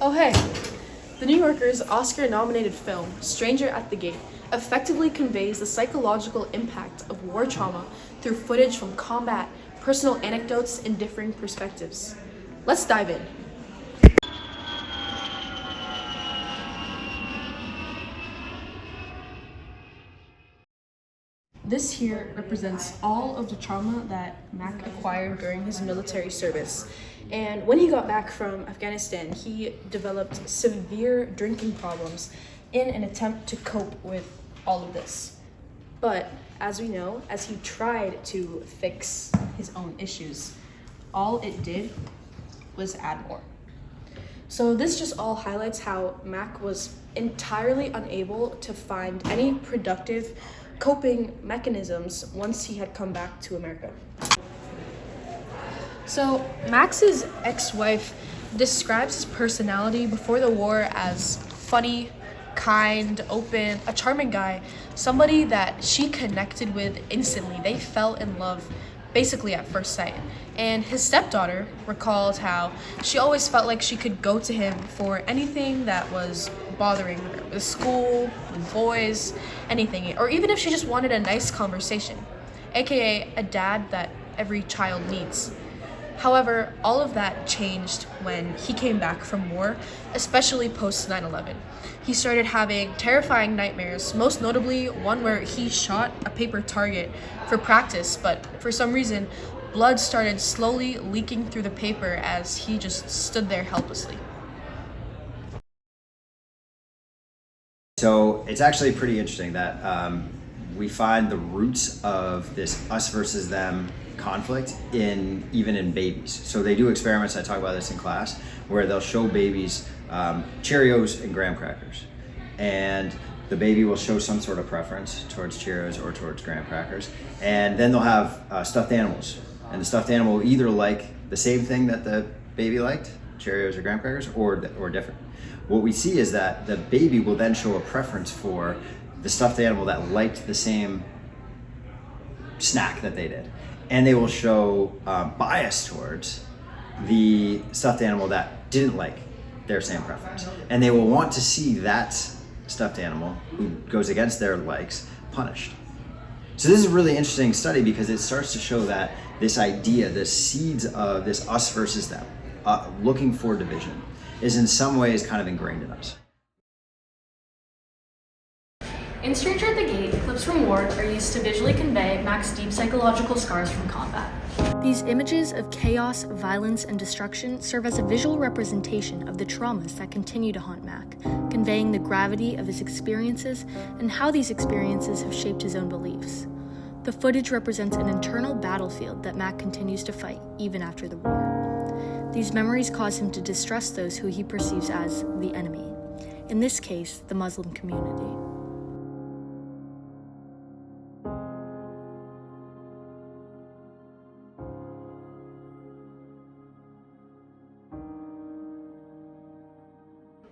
Oh hey, the New Yorker's Oscar-nominated film, Stranger at the Gate, effectively conveys the psychological impact of war trauma through footage from combat, personal anecdotes, and differing perspectives. Let's dive in. This here represents all of the trauma that Mac acquired during his military service. And when he got back from Afghanistan, he developed severe drinking problems in an attempt to cope with all of this. But as we know, as he tried to fix his own issues, all it did was add more. So this just all highlights how Mac was entirely unable to find any productive coping mechanisms once he had come back to America. So Max's ex-wife describes his personality before the war as funny, kind, open, a charming guy, somebody that she connected with instantly. They fell in love basically at first sight. And his stepdaughter recalled how she always felt like she could go to him for anything that was bothering her, with school, with boys, anything, or even if she just wanted a nice conversation, aka a dad that every child needs. However, all of that changed when he came back from war, especially post 9/11. He started having terrifying nightmares, most notably one where he shot a paper target for practice, but for some reason, blood started slowly leaking through the paper as he just stood there helplessly. So it's actually pretty interesting that we find the roots of this us versus them conflict even in babies. So they do experiments, I talk about this in class, where they'll show babies Cheerios and graham crackers. And the baby will show some sort of preference towards Cheerios or towards graham crackers. And then they'll have stuffed animals. And the stuffed animal will either like the same thing that the baby liked, Cheerios or graham crackers, or different. What we see is that the baby will then show a preference for the stuffed animal that liked the same snack that they did. And they will show bias towards the stuffed animal that didn't like their same preference. And they will want to see that stuffed animal who goes against their likes punished. So this is a really interesting study because it starts to show that this idea, the seeds of this us versus them, looking for division, is in some ways kind of ingrained in us. In Stranger at the Gate, clips from war are used to visually convey Mac's deep psychological scars from combat. These images of chaos, violence, and destruction serve as a visual representation of the traumas that continue to haunt Mac, conveying the gravity of his experiences and how these experiences have shaped his own beliefs. The footage represents an internal battlefield that Mac continues to fight even after the war. These memories cause him to distrust those who he perceives as the enemy, in this case, the Muslim community.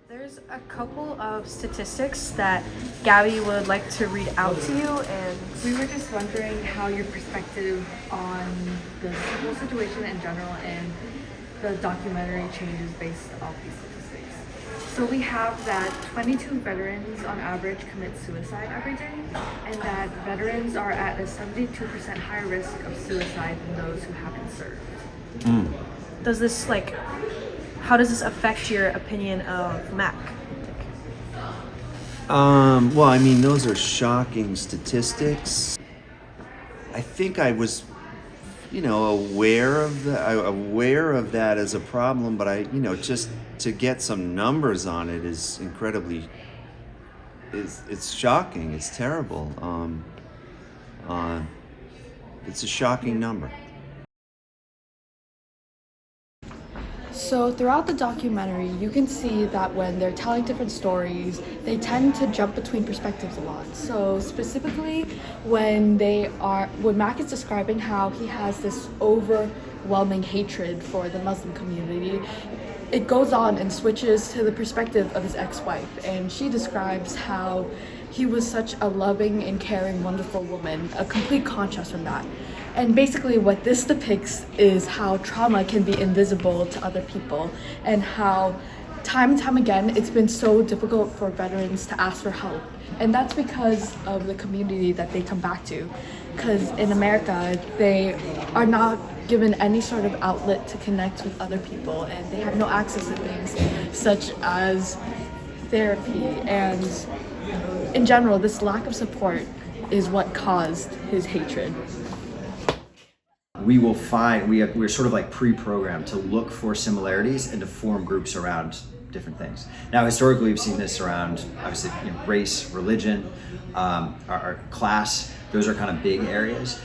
There's a couple of statistics that Gabby would like to read out to you, and we were just wondering how your perspective on the whole situation in general and the documentary changes based off these statistics. So we have that 22 veterans on average commit suicide every day, and that veterans are at a 72% higher risk of suicide than those who haven't served. does this how does this affect your opinion of Mac? Well, I mean, those are shocking statistics. I think I was, aware of that as a problem, but just to get some numbers on it is incredibly, it's shocking. It's terrible. It's a shocking number. So throughout the documentary, you can see that when they're telling different stories, they tend to jump between perspectives a lot. So specifically, when Mac is describing how he has this overwhelming hatred for the Muslim community, it goes on and switches to the perspective of his ex-wife, and she describes how he was such a loving and caring, wonderful woman, a complete contrast from that. And basically what this depicts is how trauma can be invisible to other people and how time and time again, it's been so difficult for veterans to ask for help. And that's because of the community that they come back to. Because in America, they are not given any sort of outlet to connect with other people, and they have no access to things such as therapy. And in general, this lack of support is what caused his hatred. We will find, we're sort of like pre-programmed to look for similarities and to form groups around different things. Now, historically, we've seen this around, obviously, race, religion, our class. Those are kind of big areas.